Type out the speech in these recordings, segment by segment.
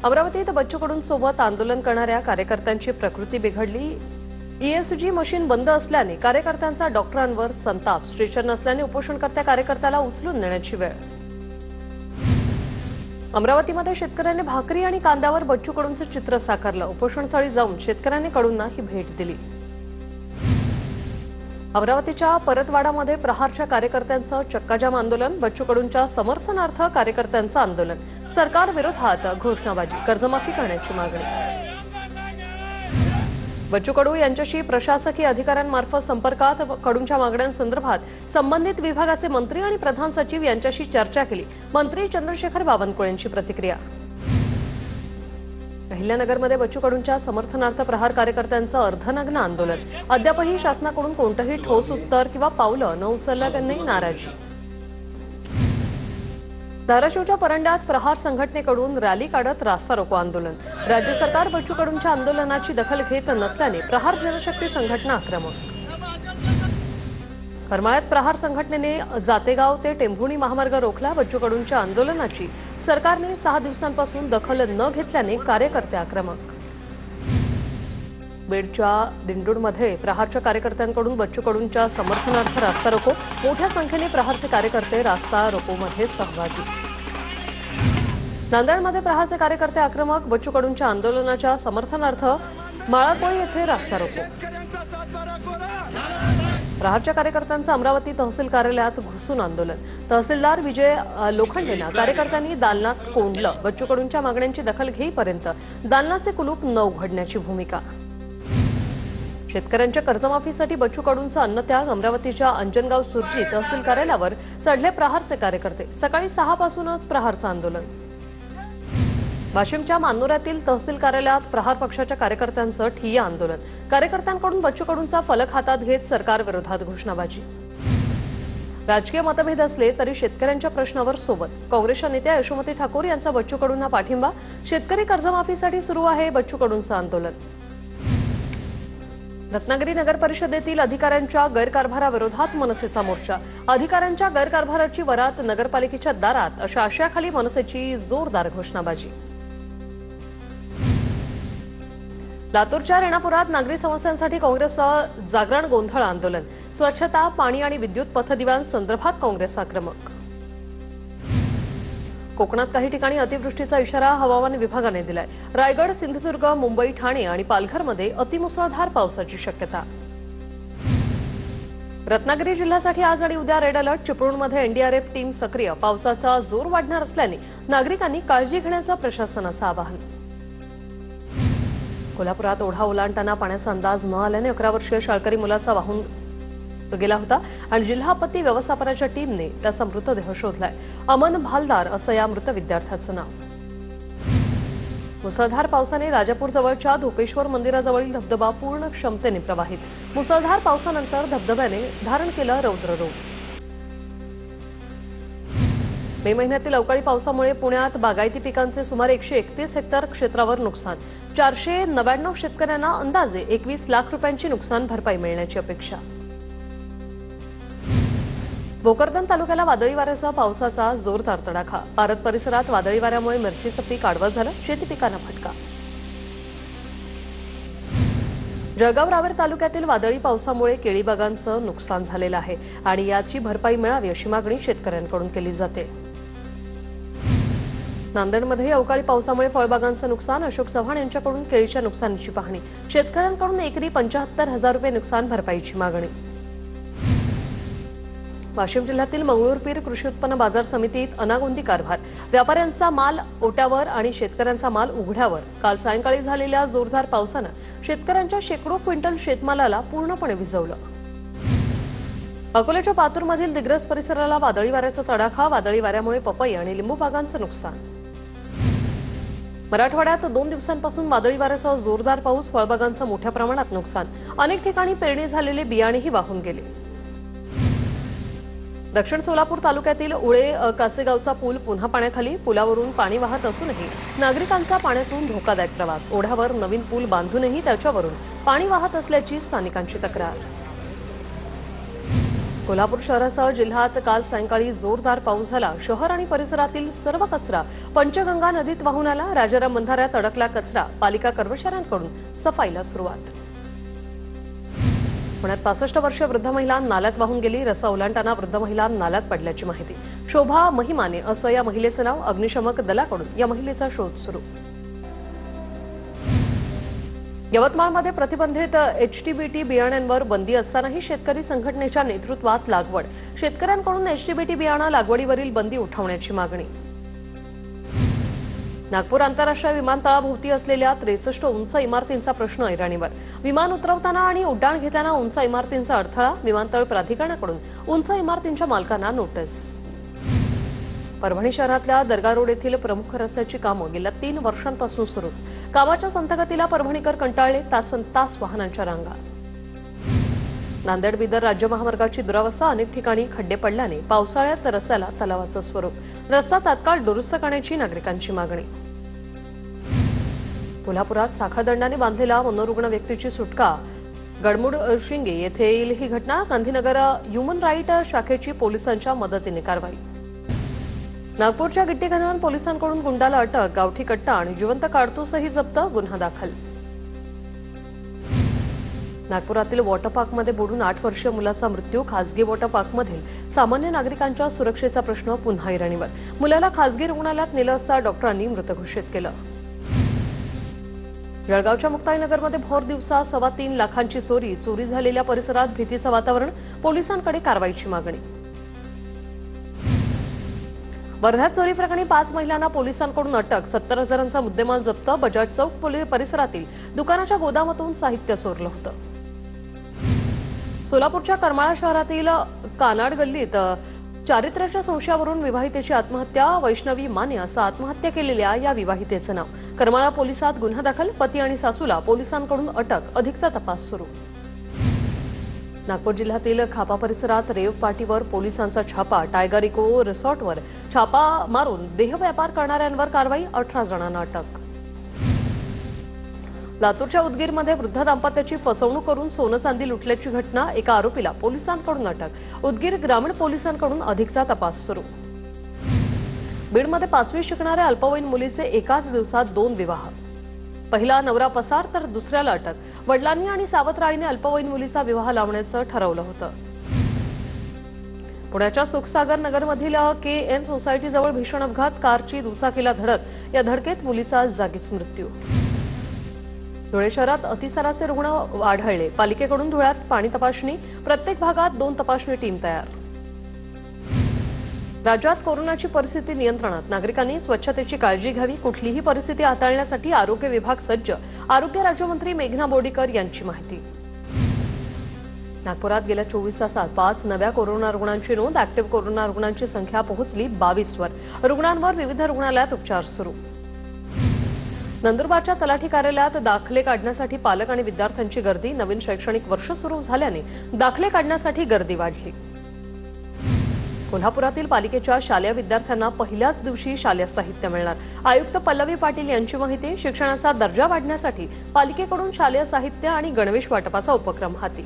अमरावतीत बच्चू कडूंसोबत आंदोलन करणाऱ्या कार्यकर्त्यांची प्रकृती बिघडली। ईएसजी मशीन बंद असल्याने कार्यकर्त्यांचा डॉक्टरांवर संताप। स्ट्रेचर नसल्याने उपोषणकर्त्या कार्यकर्त्याला उचलून नेण्याची वेळ। अमरावतीमध्ये शेतकऱ्यांनी भाकरी आणि कांद्यावर बच्चू कडूंचं चित्र साकारलं। उपोषणस्थळी जाऊन शेतकऱ्यांनी कडूंना ही भेट दिली। अमरावतीच्या परतवाडामध्ये प्रहारच्या कार्यकर्त्यांचं चक्काजाम आंदोलन। बच्चू कडूंच्या समर्थनार्थ कार्यकर्त्यांचं आंदोलन। सरकार विरोधात घोषणाबाजी, कर्जमाफी करण्याची मागणी। बच्चू कडू यांच्याशी प्रशासकीय अधिकाऱ्यांमार्फत संपर्कात। कडूंच्या मागण्यांसंदर्भात संबंधित विभागाचे मंत्री आणि प्रधान सचिव यांच्याशी चर्चा केली। मंत्री चंद्रशेखर बावनकुळेंची प्रतिक्रिया। अहिल्यानगरमध्ये बच्चू कडूंच्या समर्थनार्थ प्रहार कार्यकर्त्यांचं अर्धनग्न आंदोलन। अद्यापही शासनाकडून कोणतंही ठोस उत्तर किंवा पावलं न उचलल्याने नाराजी। धाराशिवच्या परंड्यात प्रहार संघटनेकडून रॅली काढत रास्ता रोको आंदोलन। राज्य सरकार बच्चू कडूंच्या आंदोलनाची दखल घेत नसल्याने प्रहार जनशक्ती संघटना आक्रमक। करमाळ्यात प्रहार संघटनेने जातेगाव ते टेंभुर्णी महामार्ग रोखला। बच्चू कडूंच्या आंदोलनाची सरकारने 6 दिवसांपासून दखल न घेतल्याने कार्यकर्ते आक्रमक। बीडच्या दिंडोडमध्ये प्रहारच्या कार्यकर्त्यांकडून बच्चू कडूंच्या समर्थनार्थ रास्ता रोको। मोठ्या संख्येने प्रहारचे कार्यकर्ते रास्ता रोकोमध्ये सहभागी। नांदेडमध्ये प्रहारचे कार्यकर्ते आक्रमक। बच्चू कडूंच्या आंदोलनाच्या समर्थनार्थ माळाकोळी येथे रास्ता रोको। प्रहारच्या कार्यकर्त्यांचं अमरावती तहसील कार्यालयात घुसून आंदोलन। तहसीलदार विजय लोखंडेंना कार्यकर्त्यांनी दालनात कोंडलं। बच्चू कडूंच्या मागण्यांची दखल घेईपर्यंत दालनाचे कुलूप न उघडण्याची भूमिका। शेतकऱ्यांच्या कर्जमाफीसाठी बच्चू कडूंचा अन्नत्याग। अमरावतीच्या अंजनगाव सुरजी तहसील कार्यालयावर चढले प्रहारचे कार्यकर्ते। सकाळी 6 पासूनच प्रहारचं आंदोलन। वाशिमच्या मानोऱ्यातील तहसील कार्यालयात प्रहार पक्षाच्या कार्यकर्त्यांचं ठिय्या आंदोलन। कार्यकर्त्यांकडून बच्चू कडूंचा फलक हातात घेत सरकार विरोधात घोषणाबाजी। राजकीय मतभेद असले तरी शेतकऱ्यांच्या प्रश्नावर सोबत। काँग्रेसच्या नेत्या यशोमती ठाकूर यांचा बच्चू कडूंना पाठिंबा। शेतकरी कर्जमाफीसाठी सुरू आहे बच्चू कडूंचं आंदोलन। रत्नागिरी नगर परिषदेतील अधिकाऱ्यांच्या गैरकारभाराविरोधात मनसेचा मोर्चा। अधिकाऱ्यांच्या गैरकारभाराची वरात नगरपालिकेच्या दारात अशा आशयाखाली मनसेची जोरदार घोषणाबाजी। लातूरच्या रेणापुरात नागरी समस्यांसाठी काँग्रेसचं जागरण गोंधळ आंदोलन। स्वच्छता, पाणी आणि विद्युत पथदिव्यांसंदर्भात काँग्रेस आक्रमक। कोकणात काही ठिकाणी अतिवृष्टीचा इशारा हवामान विभागाने दिलाय। रायगड, सिंधुदुर्ग, मुंबई, ठाणे आणि पालघरमध्ये अतिमुसळधार पावसाची शक्यता। रत्नागिरी जिल्ह्यासाठी आज आणि उद्या रेड अलर्ट। चिपळूणमध्ये एनडीआरएफ टीम सक्रिय। पावसाचा जोर वाढणार असल्याने नागरिकांनी काळजी घेण्याचं प्रशासनाचं आवाहन। कोल्हापुरात ओढा ओलांडताना पाण्याचा अंदाज न आल्याने 11 वर्षीय शाळकरी मुलाचा वाहून गेला होता आणि जिल्हा आपत्ती व्यवस्थापनाच्या टीमने त्याचा मृतदेह शोधलाय। अमन भालदार असं या मृत विद्यार्थ्याचं नाव। मुसळधार पावसाने राजापूर जवळच्या धोपेश्वर मंदिराजवळील धबधबा पूर्ण क्षमतेने प्रवाहित। मुसळधार पावसानंतर धबधब्याने धारण केलं रौद्ररूप। मे महिन्यातील अवकाळी पावसामुळे पुण्यात बागायती पिकांचे सुमारे 131 हेक्टर क्षेत्रावर नुकसान। 499 शेतकऱ्यांना अंदाजे 21 लाख रुपयांची नुकसान भरपाई मिळण्याची अपेक्षा। भोकरदन तालुक्याला वादळी वाऱ्यासह पावसाचा जोरदार तडाखा। पारत परिसरात वादळी वाऱ्यामुळे मिरचीचं पीक आडवं झालं। शेती पिकांना फटका। जळगाव रावेर तालुक्यातील वादळी पावसामुळे केळी बागांचं नुकसान झालेलं आहे आणि याची भरपाई मिळावी अशी मागणी शेतकऱ्यांकडून केली जाते। नांदेडमध्ये अवकाळी पावसामुळे फळबागांचं नुकसान। अशोक चव्हाण यांच्याकडून केळीच्या नुकसानीची पाहणी। शेतकऱ्यांकडून एकरी 75,000 रुपये नुकसान भरपाईची मागणी। वाशिम जिल्ह्यातील मंगळूरपीर कृषी उत्पन्न बाजार समितीत अनागोंदी कारभार। व्यापाऱ्यांचा माल ओट्यावर आणि शेतकऱ्यांचा माल उघड्यावर। काल सायंकाळी झालेल्या जोरदार पावसानं शेतकऱ्यांच्या शेकडो क्विंटल शेतमालाला पूर्णपणे भिजवलं। अकोल्याच्या पातूरमधील दिग्रस परिसराला वादळी वाऱ्याचा तडाखा। वादळी वाऱ्यामुळे पपई आणि लिंबू बागांचं नुकसान। मराठवाड्यात 2 दिवसांपासून वादळी वाऱ्यासह जोरदार पाऊस। फळबागांचं मोठ्या प्रमाणात नुकसान। अनेक ठिकाणी पेरणी झालेले बियाणेही वाहून गेले। दक्षिण सोलापूर तालुक्यातील उळे कासेगावचा पूल पुन्हा पाण्याखाली। पुलावरून पाणी वाहत असूनही नागरिकांचा पाण्यातून धोकादायक प्रवास। ओढ्यावर नवीन पूल बांधूनही त्याच्यावरून पाणी वाहत असल्याची स्थानिकांची तक्रार। कोल्हापूर शहरासह जिल्ह्यात काल सायंकाळी जोरदार पाऊस झाला। शहर आणि परिसरातील सर्व कचरा पंचगंगा नदीत वाहून आला। राजाराम बंधाऱ्यात अडकला कचरा, पालिका कर्मचाऱ्यांकडून सफाईला सुरुवात। पुण्यात 65 वर्षीय वृद्ध महिला नाल्यात वाहून गेली। रस्ता ओलांडताना वृद्ध महिला नाल्यात पडल्याची माहिती। शोभा महिमाने असं या महिलेचं नाव। अग्निशमक दलाकडून या महिलेचा शोध सुरू। यवतमाळमध्ये प्रतिबंधित एचटीबीटी बियाण्यांवर बंदी असतानाही शेतकरी संघटनेच्या नेतृत्वात लागवड। शेतकऱ्यांकडून एचटीबीटी बियाणं लागवडीवरील बंदी उठवण्याची मागणी। नागपूर आंतरराष्ट्रीय विमानतळाभोवती असलेल्या 63 उंच इमारतींचा प्रश्न ऐरणीवर। विमान उतरवताना आणि उड्डाण घेताना उंच इमारतींचा अडथळा। विमानतळ प्राधिकरणाकडून उंच इमारतींच्या मालकांना नोटीस। परभणी शहरातल्या दर्गा रोड येथील प्रमुख रस्त्याची कामं गेल्या 3 वर्षांपासून सुरूच। कामाच्या संथगतीला परभणीकर कंटाळले। तासनतास वाहनांच्या रांगा। नांदेड बिदर राज्य महामार्गाची दुरावस्था। अनेक ठिकाणी खड्डे पडल्याने पावसाळ्यात रस्त्याला तलावाचं स्वरूप। रस्ता तात्काळ दुरुस्त करण्याची नागरिकांची मागणी। कोल्हापुरात साखळदंडाने बांधलेला मनोरुग्ण व्यक्तीची सुटका। गडमुड शिंगे येथील ही घटना। गांधीनगर ह्युमन राईट शाखेची पोलिसांच्या मदतीने कारवाई। नागपूरच्या गिट्टी खनन पोलिसांकडून गुंडाला अटक। गावठी कट्टा आणि जिवंत काडतूसही जप्त। गुन्हा दाखल। नागपुरातील वॉटर पार्कमध्ये बुडून 8 वर्षीय मुलाचा मृत्यू। खासगी वॉटर पार्कमधील सामान्य नागरिकांच्या सुरक्षेचा प्रश्न पुन्हा ऐरणीवर। मुलाला खासगी रुग्णालयात नेलं असता डॉक्टरांनी मृत घोषित केलं। जळगावच्या मुक्ताईनगरमध्ये भोर दिवसा 3.25 लाखांची चोरी। चोरी झालेल्या परिसरात भीतीचं वातावरण। पोलिसांकडे कारवाईची मागणी। वर्ध्यात चोरी प्रकरणी 5 महिलांना पोलिसांकडून अटक। 70,000चा मुद्देमाल जप्त। बजाज चौक परिसरातील दुकानाच्या गोदामातून साहित्य चोरलं होतं। सोलापूरच्या करमाळा शहरातील कानाड गल्लीत चारित्र्याच्या संशयावरून विवाहितेची आत्महत्या। वैष्णवी माने असं आत्महत्या केलेल्या या विवाहितेचं नाव। करमाळा पोलिसात गुन्हा दाखल। पती आणि सासूला पोलिसांकडून अटक। अधिकचा तपास सुरू। नागपूर जिल्ह्यातील खापा परिसरात रेव पार्टीवर पोलिसांचा छापा। टायगर इको रिसॉर्टवर छापा मारून देहव्यापार करणाऱ्यांवर कारवाई। 18 जणांना अटक। लातूरच्या उदगीरमध्ये वृद्ध दाम्पत्याची फसवणूक करून सोनं चांदी लुटल्याची घटना। एका आरोपीला पोलिसांकडून अटक। उदगीर ग्रामीण पोलिसांकडून अधिकचा तपास सुरू। बीडमध्ये 5वी शिकणाऱ्या अल्पवयीन मुलीचे एकाच दिवसात 2 विवाह। पहिला नवरा पसार तर दुसऱ्याला अटक। वडिलांनी आणि सावत्राईने अल्पवयीन मुलीचा विवाह लावण्याचं ठरवलं होतं। पुण्याच्या सुखसागर नगरमधील KN सोसायटीजवळ भीषण अपघात। कारची दुचाकीला धडक। या धडकेत मुलीचा जागीच मृत्यू। धुळे शहरात अतिसाराचे रुग्ण आढळले। पालिकेकडून धुळ्यात पाणी तपासणी। प्रत्येक भागात 2 तपासणी टीम तयार। राज्यात कोरोनाची परिस्थिती नियंत्रणात। नागरिकांनी स्वच्छतेची काळजी घ्यावी। कुठलीही परिस्थिती हाताळण्यासाठी आरोग्य विभाग सज्ज। आरोग्य राज्यमंत्री मेघना बोर्डीकर यांची माहिती। नागपुरात गेल्या 24 तासात 5 नव्या कोरोना रुग्णांची नोंद। ऍक्टिव्ह कोरोना रुग्णांची संख्या पोहोचली 22 वर। रुग्णांवर विविध रुग्णालयात उपचार सुरू। नंदुरबारच्या तलाठी कार्यालयात दाखले काढण्यासाठी पालक आणि विद्यार्थ्यांची गर्दी। नवीन शैक्षणिक वर्ष सुरू झाल्याने दाखले काढण्यासाठी गर्दी वाढली। कोल्हापुरातील पालिकेच्या शालेय विद्यार्थ्यांना पहिल्याच दिवशी शालेय साहित्य मिळणार। आयुक्त पल्लवी पाटील यांची माहिती। शिक्षणाचा दर्जा वाढण्यासाठी पालिकेकडून शालेय साहित्य आणि गणवेश वाटपाचा उपक्रम हाती।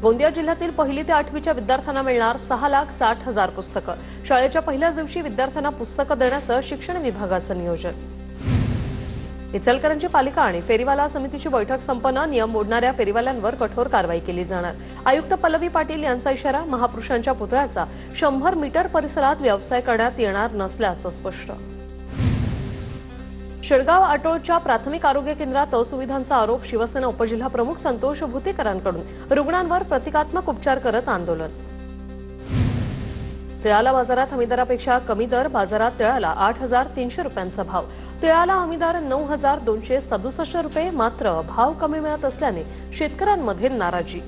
गोंदिया जिल्ह्यातील 1ली ते 8वीच्या विद्यार्थ्यांना मिळणार 6,60,000 पुस्तकं। शाळेच्या पहिल्याच दिवशी विद्यार्थ्यांना पुस्तकं देण्याचं शिक्षण विभागाचं नियोजन। इचलकरंजी पालिका आणि फेरीवाला समितीची बैठक संपन्न। नियम मोडणाऱ्या फेरीवाल्यांवर कठोर कारवाई केली जाणार। आयुक्त पल्लवी पाटील यांचा इशारा। महापुरुषांच्या पुतळ्याचा 100 मीटर परिसरात व्यवसाय करण्यात येणार नसल्याचं स्पष्ट। शेळगाव आटोळच्या प्राथमिक आरोग्य केंद्रात असुविधांचा आरोप। शिवसेना उपजिल्हाप्रमुख संतोष भुतेकरांकडून रुग्णांवर प्रतिकात्मक उपचार करत आंदोलन। तिळाला बाजारात हमीदरापेक्षा कमी दर। बाजारात तिळाला 8,300 रुपयांचा भाव। तिळाला हमीदर 9,267 रुपये। मात्र भाव कमी मिळत असल्याने शेतकऱ्यांमध्ये नाराजी।